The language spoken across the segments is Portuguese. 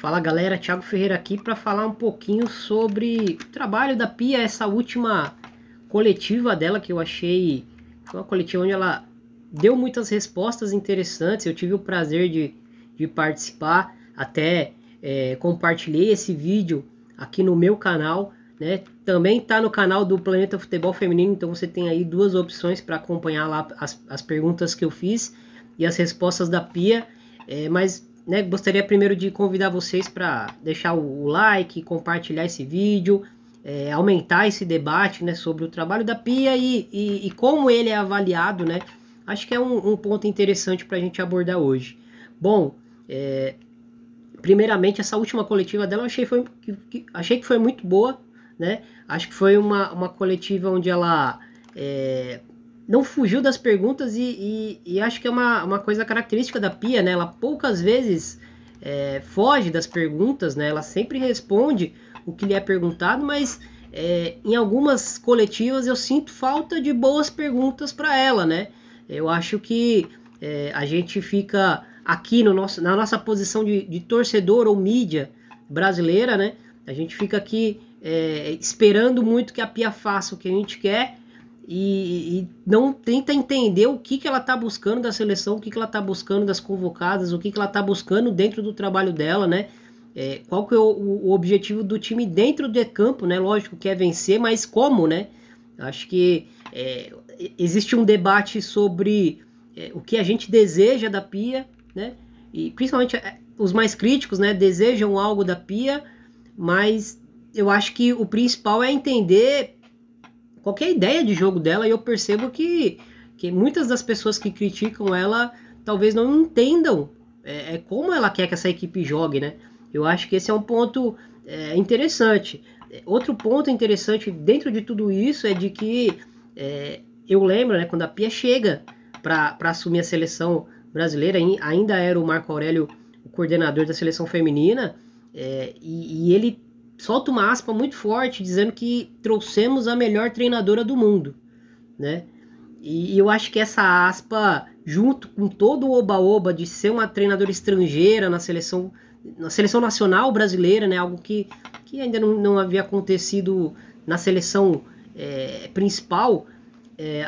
Fala galera, Thiago Ferreira aqui para falar um pouquinho sobre o trabalho da Pia, essa última coletiva dela que eu achei, foi uma coletiva onde ela deu muitas respostas interessantes. Eu tive o prazer de participar, até compartilhei esse vídeo aqui no meu canal, né? Também está no canal do Planeta Futebol Feminino, então você tem aí duas opções para acompanhar lá as perguntas que eu fiz e as respostas da Pia, mas né, gostaria primeiro de convidar vocês para deixar o like, compartilhar esse vídeo, aumentar esse debate, né, sobre o trabalho da Pia e como ele é avaliado, né? Acho que é um ponto interessante para a gente abordar hoje. Bom, primeiramente, essa última coletiva dela eu achei que foi muito boa, né? Acho que foi uma coletiva onde ela não fugiu das perguntas e acho que é uma coisa característica da Pia, né? Ela poucas vezes foge das perguntas, né? Ela sempre responde o que lhe é perguntado, mas em algumas coletivas eu sinto falta de boas perguntas para ela, né? Eu acho que a gente fica aqui na nossa posição de torcedor ou mídia brasileira, né? A gente fica aqui esperando muito que a Pia faça o que a gente quer e não tenta entender o que ela está buscando da seleção, o que ela está buscando das convocadas, o que ela está buscando dentro do trabalho dela, né? Qual que é o objetivo do time dentro de campo, né? Lógico que é vencer, mas como, né? Acho que existe um debate sobre o que a gente deseja da Pia, né? E principalmente os mais críticos, né, desejam algo da Pia, mas eu acho que o principal é entender qual que é a ideia de jogo dela, e eu percebo que muitas das pessoas que criticam ela talvez não entendam como ela quer que essa equipe jogue, né? Eu acho que esse é um ponto interessante. Outro ponto interessante dentro de tudo isso é de que eu lembro, né, quando a Pia chega para assumir a seleção brasileira, ainda era o Marco Aurélio o coordenador da seleção feminina, e ele solta uma aspa muito forte dizendo que trouxemos a melhor treinadora do mundo, né? E eu acho que essa aspa, junto com todo o oba-oba de ser uma treinadora estrangeira na seleção nacional brasileira, né? Algo que ainda não havia acontecido na seleção principal,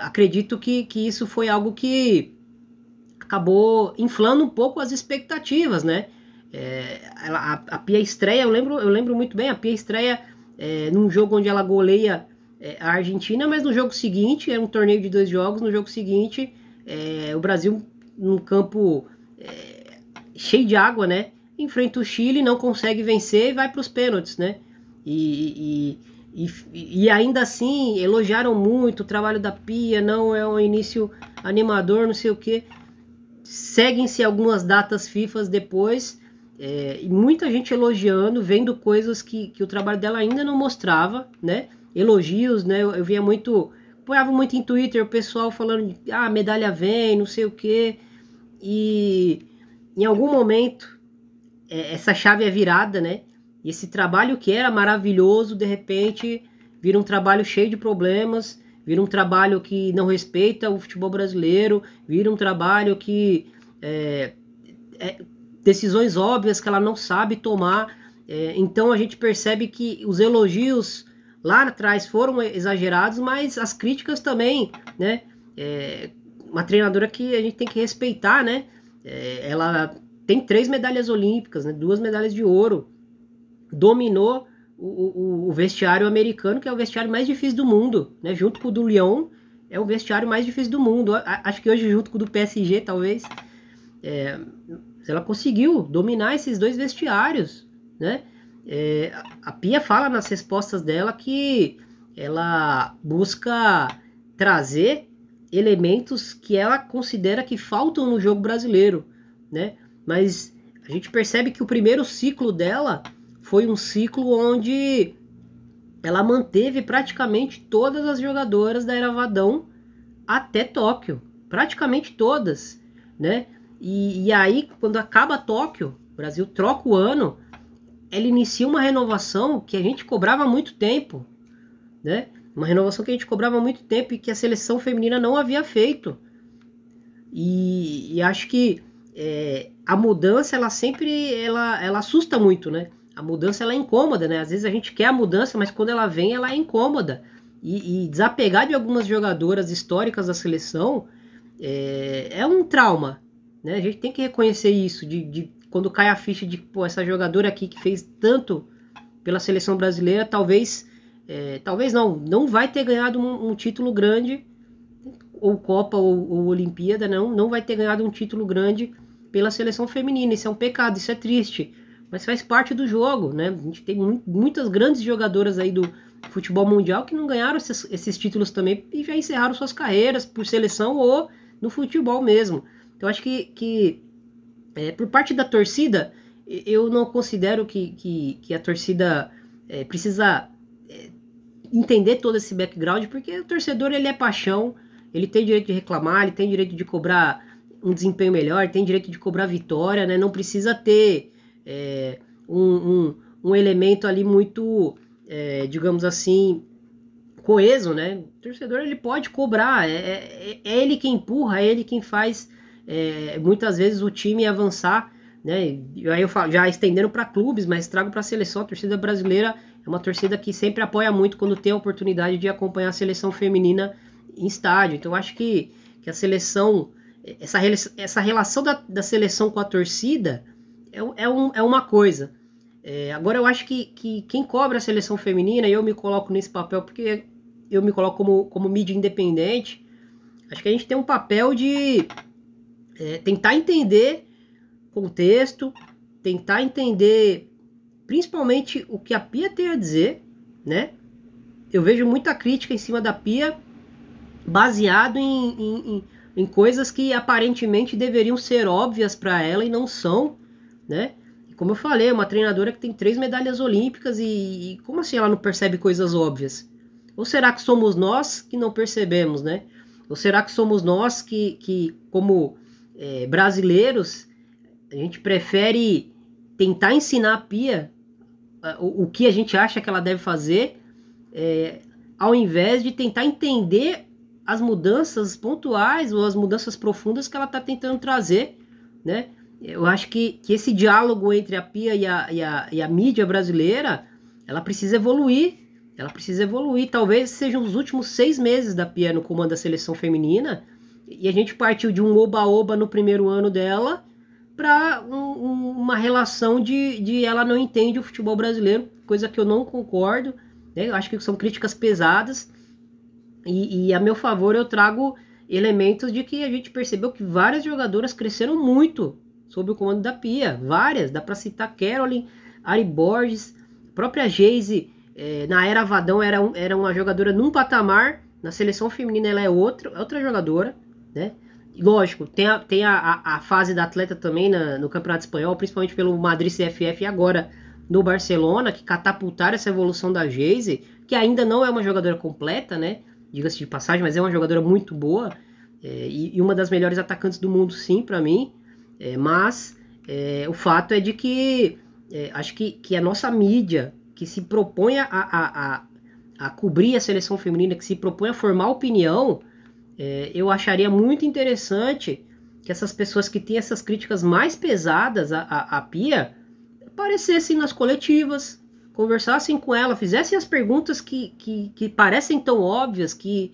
acredito que isso foi algo que acabou inflando um pouco as expectativas, né? A Pia estreia, eu lembro muito bem, a Pia estreia num jogo onde ela goleia a Argentina, mas no jogo seguinte, era um torneio de 2 jogos, no jogo seguinte, o Brasil, num campo cheio de água, né? Enfrenta o Chile, não consegue vencer e vai para os pênaltis, né? E ainda assim, elogiaram muito o trabalho da Pia, não é um início animador, não sei o quê. Seguem-se algumas datas FIFA depois, e muita gente elogiando, vendo coisas que o trabalho dela ainda não mostrava, né? Elogios, né? Eu via muito, apoiava muito em Twitter o pessoal falando, a medalha vem, não sei o quê. E em algum momento essa chave é virada, né? E esse trabalho que era maravilhoso, de repente, vira um trabalho cheio de problemas, vira um trabalho que não respeita o futebol brasileiro, vira um trabalho que decisões óbvias que ela não sabe tomar. Então a gente percebe que os elogios lá atrás foram exagerados, mas as críticas também, né? Uma treinadora que a gente tem que respeitar, né? Ela tem 3 medalhas olímpicas, né? 2 medalhas de ouro, dominou o vestiário americano, que é o vestiário mais difícil do mundo, né? Junto com o do Lyon, é o vestiário mais difícil do mundo. Acho que hoje junto com o do PSG, talvez. Ela conseguiu dominar esses 2 vestiários, né? A Pia fala nas respostas dela que ela busca trazer elementos que ela considera que faltam no jogo brasileiro, né? Mas a gente percebe que o primeiro ciclo dela foi um ciclo onde ela manteve praticamente todas as jogadoras da Era Vadão até Tóquio, praticamente todas, né? E aí, quando acaba Tóquio, o Brasil troca o ano, ela inicia uma renovação que a gente cobrava há muito tempo, né? Uma renovação que a gente cobrava há muito tempo e que a seleção feminina não havia feito. E acho que a mudança, ela sempre, ela assusta muito, né? A mudança, ela é incômoda, né? Às vezes a gente quer a mudança, mas quando ela vem, ela é incômoda. E desapegar de algumas jogadoras históricas da seleção é um trauma, né? A gente tem que reconhecer isso, de quando cai a ficha de, pô, essa jogadora aqui que fez tanto pela seleção brasileira, talvez não vai ter ganhado um título grande, ou Copa ou Olimpíada, não vai ter ganhado um título grande pela seleção feminina. Isso é um pecado, isso é triste, mas faz parte do jogo, né? A gente tem muitas grandes jogadoras aí do futebol mundial que não ganharam esses títulos também e já encerraram suas carreiras por seleção ou no futebol mesmo. Então acho que por parte da torcida, eu não considero que a torcida precisa entender todo esse background, porque o torcedor, ele é paixão, ele tem direito de reclamar, ele tem direito de cobrar um desempenho melhor, ele tem direito de cobrar vitória, né? Não precisa ter um elemento ali muito, digamos assim, coeso, né? O torcedor, ele pode cobrar, é ele quem empurra, é ele quem faz muitas vezes o time avançar, né? E aí eu falo, já estendendo para clubes, mas trago para a seleção. A torcida brasileira é uma torcida que sempre apoia muito quando tem a oportunidade de acompanhar a seleção feminina em estádio. Então acho que a seleção, essa relação da seleção com a torcida é uma coisa. Agora eu acho que quem cobra a seleção feminina, e eu me coloco nesse papel porque eu me coloco como mídia independente, acho que a gente tem um papel de tentar entender contexto, tentar entender principalmente o que a Pia tem a dizer, né? Eu vejo muita crítica em cima da Pia baseado em coisas que aparentemente deveriam ser óbvias para ela e não são, né? E como eu falei, é uma treinadora que tem 3 medalhas olímpicas e como assim ela não percebe coisas óbvias? Ou será que somos nós que não percebemos, né? Ou será que somos nós que como brasileiros, a gente prefere tentar ensinar a Pia o que a gente acha que ela deve fazer, ao invés de tentar entender as mudanças pontuais ou as mudanças profundas que ela está tentando trazer, né? Eu acho que esse diálogo entre a Pia e a mídia brasileira, ela precisa evoluir. Ela precisa evoluir. Talvez sejam os últimos 6 meses da Pia no comando da seleção feminina, e a gente partiu de um oba-oba no primeiro ano dela para uma relação de ela não entende o futebol brasileiro, coisa que eu não concordo, né? Eu acho que são críticas pesadas, e a meu favor eu trago elementos de que a gente percebeu que várias jogadoras cresceram muito sob o comando da Pia, várias, dá para citar Caroline, Ari Borges, própria Geise, na era Vadão era uma jogadora num patamar, na seleção feminina ela é outra jogadora, né? Lógico, tem a fase da atleta também no Campeonato Espanhol, principalmente pelo Madrid CFF e agora no Barcelona, que catapultaram essa evolução da Geise, que ainda não é uma jogadora completa, né? Diga-se de passagem, mas é uma jogadora muito boa, e uma das melhores atacantes do mundo, sim, para mim. Mas o fato é de que acho que a nossa mídia, que se propõe a cobrir a seleção feminina, que se propõe a formar opinião, eu acharia muito interessante que essas pessoas que têm essas críticas mais pesadas à Pia aparecessem nas coletivas, conversassem com ela, fizessem as perguntas que parecem tão óbvias, que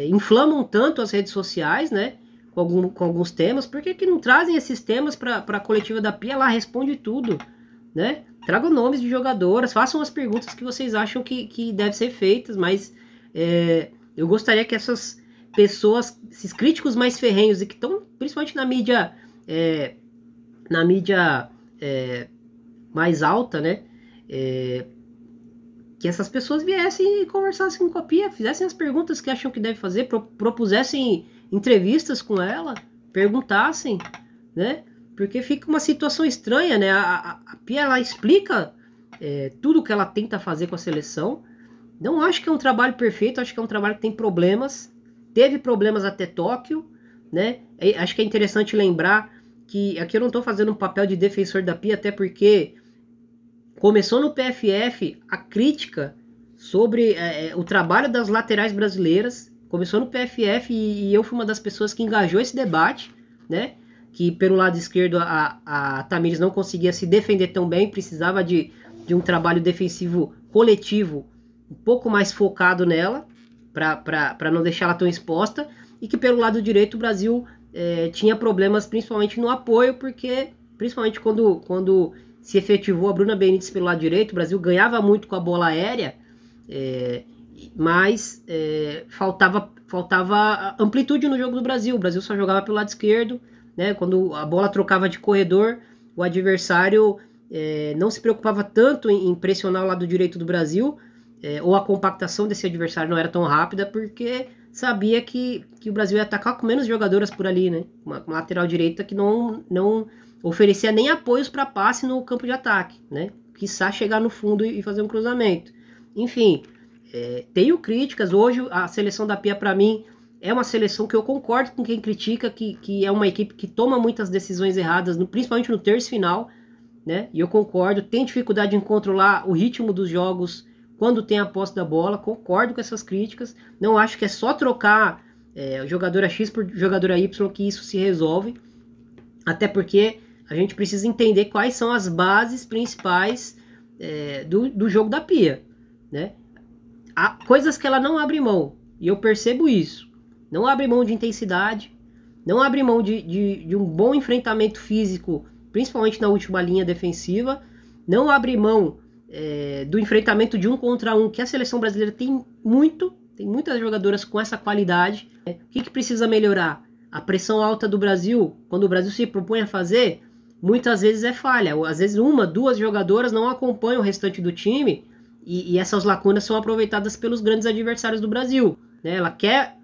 inflamam tanto as redes sociais, né? Com alguns temas. Por que não trazem esses temas para a coletiva da Pia? Ela responde tudo, né? Tragam nomes de jogadoras, façam as perguntas que vocês acham que devem ser feitas, mas eu gostaria que essas pessoas, esses críticos mais ferrenhos e que estão principalmente na mídia mais alta, né? Que essas pessoas viessem e conversassem com a Pia, fizessem as perguntas que acham que deve fazer, propusessem entrevistas com ela, perguntassem, né? Porque fica uma situação estranha, né? A Pia, ela explica tudo o que ela tenta fazer com a seleção. Não acho que é um trabalho perfeito, acho que é um trabalho que tem problemas. Teve problemas até Tóquio, né? Acho que é interessante lembrar que aqui eu não estou fazendo um papel de defensor da Pia, até porque começou no PFF a crítica sobre o trabalho das laterais brasileiras. Começou no PFF e eu fui uma das pessoas que engajou esse debate, né? Que pelo lado esquerdo a Thamires não conseguia se defender tão bem, precisava de um trabalho defensivo coletivo um pouco mais focado nela, para não deixar ela tão exposta, e que pelo lado direito o Brasil tinha problemas principalmente no apoio, porque principalmente quando se efetivou a Bruna Benítez pelo lado direito, o Brasil ganhava muito com a bola aérea, mas faltava amplitude no jogo do Brasil. O Brasil só jogava pelo lado esquerdo, né? Quando a bola trocava de corredor, o adversário não se preocupava tanto em pressionar o lado direito do Brasil, ou a compactação desse adversário não era tão rápida, porque sabia que o Brasil ia atacar com menos jogadoras por ali, né? Uma lateral direita que não oferecia nem apoios para passe no campo de ataque, né? Quiçá chegar no fundo e fazer um cruzamento. Enfim, tenho críticas. Hoje a seleção da Pia, para mim, é uma seleção que eu concordo com quem critica, que é uma equipe que toma muitas decisões erradas, principalmente no terço final, né? E eu concordo, tem dificuldade em controlar o ritmo dos jogos quando tem a posse da bola, concordo com essas críticas. Não acho que é só trocar jogadora X por jogadora Y que isso se resolve, até porque a gente precisa entender quais são as bases principais do jogo da Pia, né? Há coisas que ela não abre mão, e eu percebo isso. Não abre mão de intensidade, não abre mão de um bom enfrentamento físico, principalmente na última linha defensiva, não abre mão do enfrentamento de 1 contra 1, que a seleção brasileira tem muitas jogadoras com essa qualidade. O que precisa melhorar? A pressão alta do Brasil, quando o Brasil se propõe a fazer, muitas vezes é falha. Às vezes 1, 2 jogadoras não acompanham o restante do time, e essas lacunas são aproveitadas pelos grandes adversários do Brasil, né? Ela quer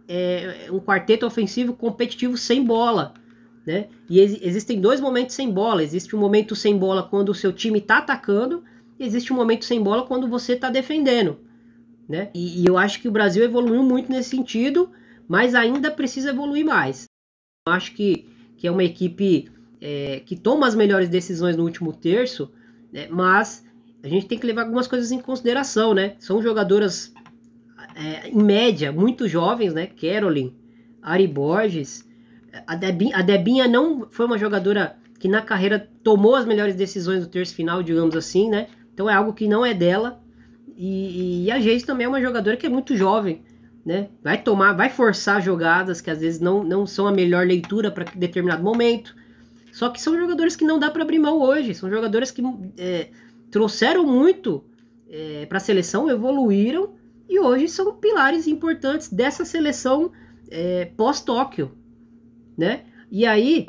um quarteto ofensivo competitivo sem bola, né? E existem 2 momentos sem bola. Existe um momento sem bola quando o seu time está atacando, e existe um momento sem bola quando você está defendendo, né? E eu acho que o Brasil evoluiu muito nesse sentido, mas ainda precisa evoluir mais. Eu acho que é uma equipe que toma as melhores decisões no último terço, né? Mas a gente tem que levar algumas coisas em consideração, né? São jogadoras, em média, muito jovens, né? Caroline, Ari Borges. A Debinha não foi uma jogadora que na carreira tomou as melhores decisões do terço final, digamos assim, né? Então é algo que não é dela. E a Geise também é uma jogadora que é muito jovem, né? Vai forçar jogadas que às vezes não são a melhor leitura para determinado momento. Só que são jogadores que não dá para abrir mão hoje. São jogadores que trouxeram muito para a seleção, evoluíram e hoje são pilares importantes dessa seleção pós-Tóquio, né? E aí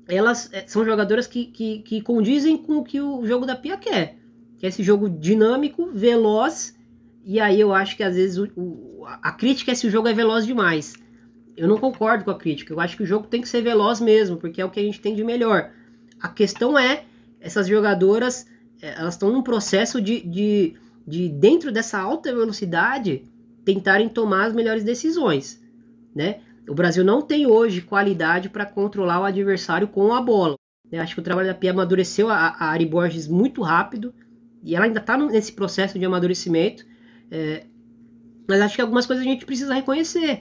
elas são jogadoras que condizem com o que o jogo da Pia quer, que é esse jogo dinâmico, veloz. E aí eu acho que às vezes a crítica é se o jogo é veloz demais. Eu não concordo com a crítica. Eu acho que o jogo tem que ser veloz mesmo, porque é o que a gente tem de melhor. A questão é, essas jogadoras, elas estão num processo de dentro dessa alta velocidade, tentarem tomar as melhores decisões, né? O Brasil não tem hoje qualidade para controlar o adversário com a bola. Eu acho que o trabalho da Pia amadureceu a Ari Borges muito rápido, e ela ainda está nesse processo de amadurecimento, mas acho que algumas coisas a gente precisa reconhecer,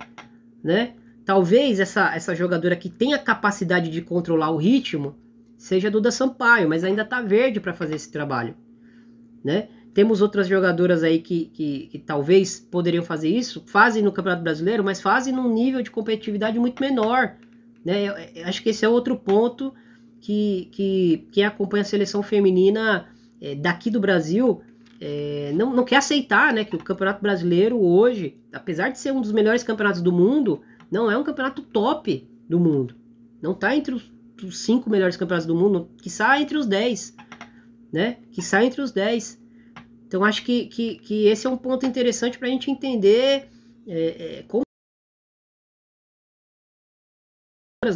né? Talvez essa jogadora que tenha capacidade de controlar o ritmo seja a Duda Sampaio, mas ainda está verde para fazer esse trabalho, né? Temos outras jogadoras aí que talvez poderiam fazer isso, fazem no Campeonato Brasileiro, mas fazem num nível de competitividade muito menor, né? Eu acho que esse é outro ponto que quem acompanha a seleção feminina daqui do Brasil não quer aceitar, né? Que o Campeonato Brasileiro hoje, apesar de ser um dos melhores campeonatos do mundo, não é um campeonato top do mundo. Não está entre os 5 melhores campeonatos do mundo, quiçá entre os 10, né? Quiçá entre os 10. Então acho que esse é um ponto interessante para a gente entender como,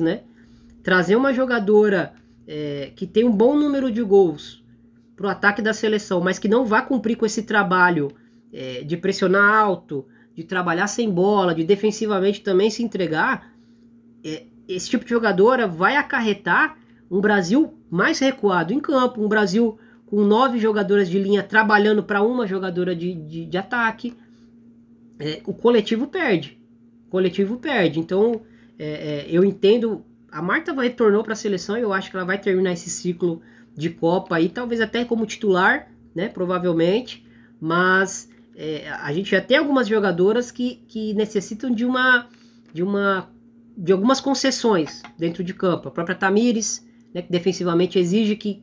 né? Trazer uma jogadora que tem um bom número de gols para o ataque da seleção, mas que não vá cumprir com esse trabalho de pressionar alto, de trabalhar sem bola, de defensivamente também se entregar, esse tipo de jogadora vai acarretar um Brasil mais recuado em campo, um Brasil com 9 jogadoras de linha trabalhando para uma jogadora de ataque. O coletivo perde. Então, eu entendo a Marta retornou para a seleção e eu acho que ela vai terminar esse ciclo de Copa aí, talvez até como titular, né, provavelmente, mas a gente já tem algumas jogadoras que necessitam de algumas concessões dentro de campo. A própria Tamires, né, que defensivamente exige que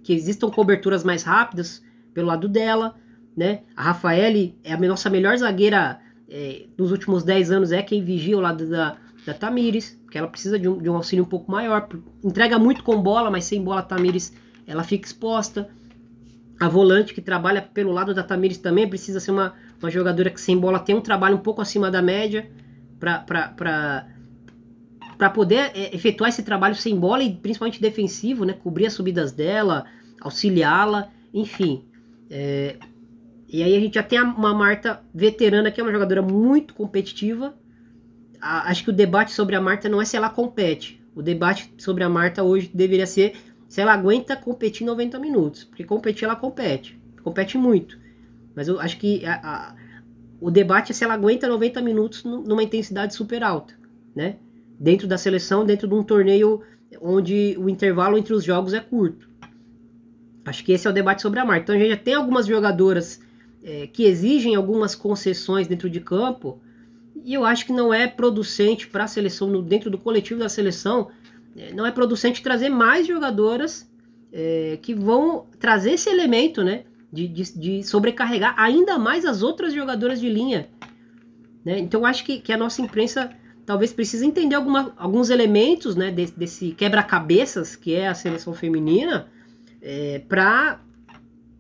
existam coberturas mais rápidas pelo lado dela, né? A Rafaele é a nossa melhor zagueira dos últimos 10 anos, é quem vigia ao lado da Tamires, que ela precisa de um auxílio um pouco maior. Entrega muito com bola, mas sem bola a Tamires ela fica exposta. A volante que trabalha pelo lado da Tamires também precisa ser uma jogadora que sem bola tem um trabalho um pouco acima da média para poder efetuar esse trabalho sem bola e principalmente defensivo, né? Cobrir as subidas dela, auxiliá-la, enfim. E aí a gente já tem uma Marta veterana, que é uma jogadora muito competitiva. Acho que o debate sobre a Marta não é se ela compete. O debate sobre a Marta hoje deveria ser se ela aguenta competir 90 minutos. Porque competir ela compete. Compete muito. Mas eu acho que o debate é se ela aguenta 90 minutos numa intensidade super alta, né? Dentro da seleção, dentro de um torneio onde o intervalo entre os jogos é curto. Acho que esse é o debate sobre a Marta. Então a gente já tem algumas jogadoras que exigem algumas concessões dentro de campo, e eu acho que não é producente para a seleção, dentro do coletivo da seleção, não é producente trazer mais jogadoras que vão trazer esse elemento, né, de sobrecarregar ainda mais as outras jogadoras de linha, né? Então eu acho que a nossa imprensa talvez precise entender alguns elementos, né, desse quebra-cabeças que é a seleção feminina, para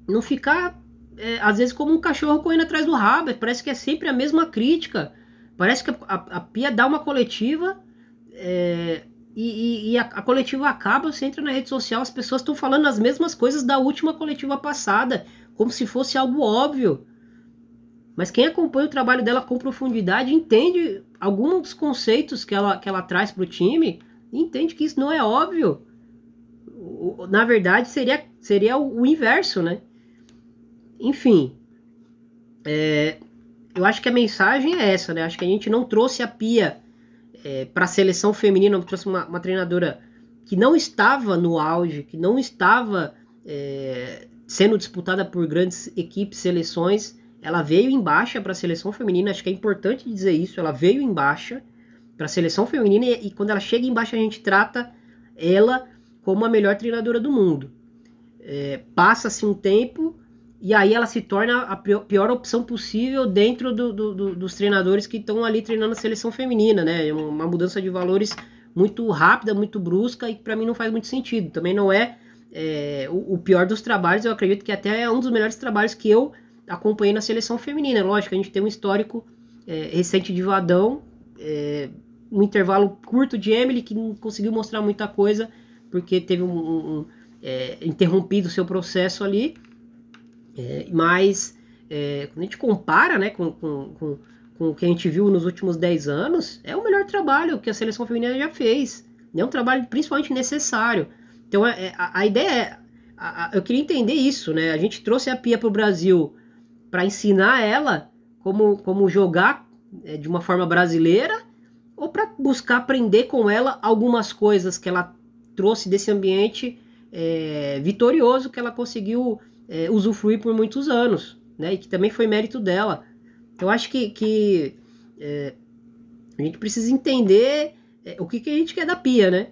não ficar às vezes como um cachorro correndo atrás do rabo. Parece que é sempre a mesma crítica. Parece que a Pia dá uma coletiva e a coletiva acaba, você entra na rede social, as pessoas estão falando as mesmas coisas da última coletiva passada, como se fosse algo óbvio. Mas quem acompanha o trabalho dela com profundidade entende alguns conceitos que ela traz para o time e entende que isso não é óbvio. Na verdade, seria o inverso, né? Enfim, eu acho que a mensagem é essa, né? Acho que a gente não trouxe a Pia para a seleção feminina, trouxe uma treinadora que não estava no auge, que não estava sendo disputada por grandes equipes, seleções. Ela veio em baixa para a seleção feminina, acho que é importante dizer isso, ela veio em baixa para a seleção feminina e quando ela chega em baixa a gente trata ela como a melhor treinadora do mundo. Passa-se um tempo e aí ela se torna a pior opção possível dentro dos treinadores que estão ali treinando a seleção feminina, né? Uma mudança de valores muito rápida, muito brusca e que para mim não faz muito sentido. Também não é o pior dos trabalhos, eu acredito que até é um dos melhores trabalhos que eu acompanhei na seleção feminina. Lógico, a gente tem um histórico recente de Vadão, um intervalo curto de Emily, que não conseguiu mostrar muita coisa, porque teve interrompido o seu processo ali. Mas quando a gente compara, né, com o que a gente viu nos últimos 10 anos, é o melhor trabalho que a seleção feminina já fez. É um trabalho principalmente necessário. Então a ideia eu queria entender isso, né? A gente trouxe a Pia para o Brasil para ensinar ela como jogar de uma forma brasileira, ou para buscar aprender com ela algumas coisas que ela trouxe desse ambiente vitorioso que ela conseguiu usufruir por muitos anos, né? E que também foi mérito dela. Eu acho que a gente precisa entender o que a gente quer da Pia, né?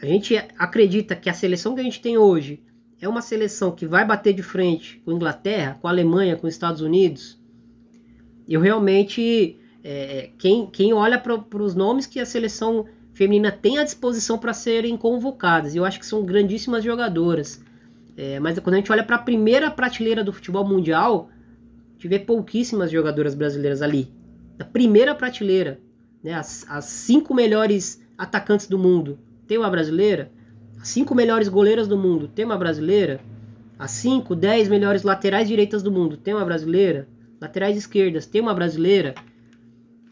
A gente acredita que a seleção que a gente tem hoje é uma seleção que vai bater de frente com a Inglaterra, com a Alemanha, com os Estados Unidos. Eu realmente, quem olha para os nomes que a seleção feminina tem à disposição para serem convocadas, eu acho que são grandíssimas jogadoras. Mas quando a gente olha para a primeira prateleira do futebol mundial, a gente vê pouquíssimas jogadoras brasileiras ali. Na primeira prateleira, né, as 5 melhores atacantes do mundo, tem uma brasileira? As 5 melhores goleiras do mundo, tem uma brasileira? As 5, 10 melhores laterais direitas do mundo, tem uma brasileira? Laterais esquerdas, tem uma brasileira?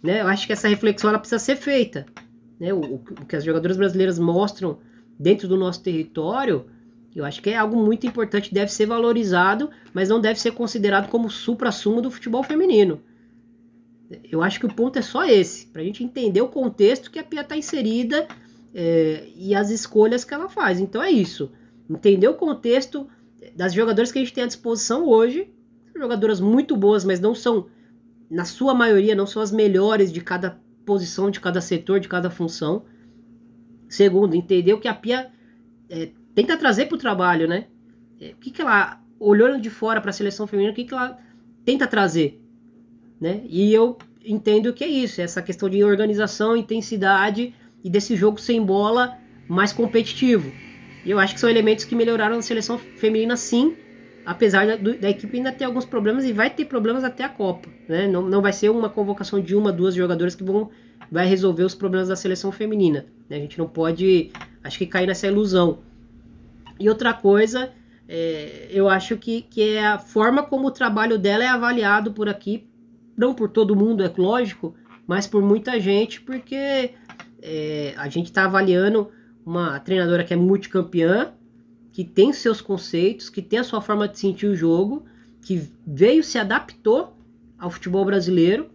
Né, eu acho que essa reflexão ela precisa ser feita. Né, o que as jogadoras brasileiras mostram dentro do nosso território, eu acho que é algo muito importante, deve ser valorizado, mas não deve ser considerado como supra-sumo do futebol feminino. Eu acho que o ponto é só esse, para a gente entender o contexto que a Pia está inserida e as escolhas que ela faz. Então é isso. Entender o contexto das jogadoras que a gente tem à disposição hoje. Jogadoras muito boas, mas não são, na sua maioria, não são as melhores de cada posição, de cada setor, de cada função. Segundo, entender o que a Pia tenta trazer para o trabalho, né? O que ela, olhando de fora para a seleção feminina, o que ela tenta trazer, né? E eu entendo que é isso, essa questão de organização, intensidade e desse jogo sem bola mais competitivo. E eu acho que são elementos que melhoraram a seleção feminina, sim, apesar da equipe ainda ter alguns problemas e vai ter problemas até a Copa, né? Não vai ser uma convocação de uma, duas jogadoras que vai resolver os problemas da seleção feminina, né? A gente não pode, acho que, cair nessa ilusão. E outra coisa, eu acho que é a forma como o trabalho dela é avaliado por aqui, não por todo mundo, é lógico, mas por muita gente, porque a gente está avaliando uma treinadora que é multicampeã, que tem seus conceitos, que tem a sua forma de sentir o jogo, que se adaptou ao futebol brasileiro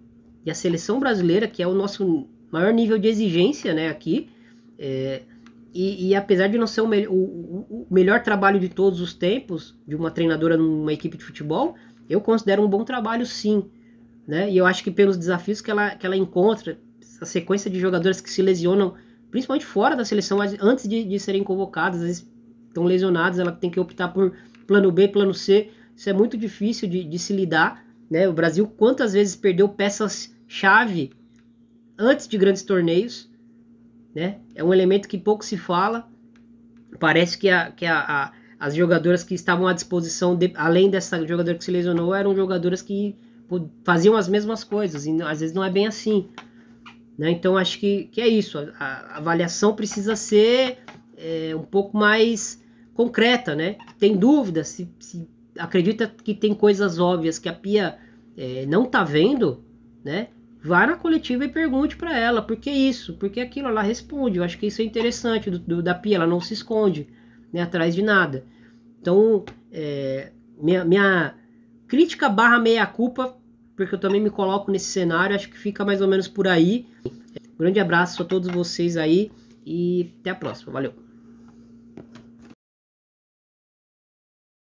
e à seleção brasileira, que é o nosso maior nível de exigência, né, aqui. E apesar de não ser o melhor trabalho de todos os tempos, de uma treinadora numa equipe de futebol, eu considero um bom trabalho, sim. Né? E eu acho que pelos desafios que ela encontra, a sequência de jogadoras que se lesionam, principalmente fora da seleção, antes de serem convocadas, às vezes estão lesionadas, ela tem que optar por plano B, plano C. Isso é muito difícil de se lidar. Né? O Brasil, quantas vezes perdeu peças-chave antes de grandes torneios? Né? É um elemento que pouco se fala. Parece que as jogadoras que estavam à disposição, além dessa jogadora que se lesionou, eram jogadoras que faziam as mesmas coisas, e às vezes não é bem assim. Né? Então acho que é isso. A avaliação precisa ser um pouco mais concreta, né? Tem dúvidas, se acredita que tem coisas óbvias que a Pia não tá vendo, né? Vá na coletiva e pergunte para ela por que isso, por que aquilo. Ela responde. Eu acho que isso é interessante da Pia, ela não se esconde, né, atrás de nada. Então, minha crítica / meia-culpa, porque eu também me coloco nesse cenário, acho que fica mais ou menos por aí. Um grande abraço a todos vocês aí e até a próxima. Valeu!